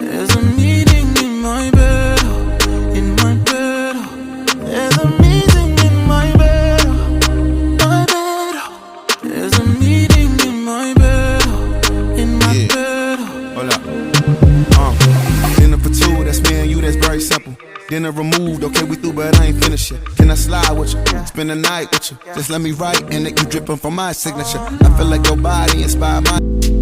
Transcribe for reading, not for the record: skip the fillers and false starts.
There's a meeting in my bed, in my bed. There's a meeting in my bed, my bed. There's a meeting in my bed, in my bed. Hold up. Dinner for two, that's me and you, that's very simple. Dinner removed, okay, we through, but I ain't finished yet. Can I slide with you? Spend the night with you? Just let me write and let you drippin' from my signature. I feel like your body inspired my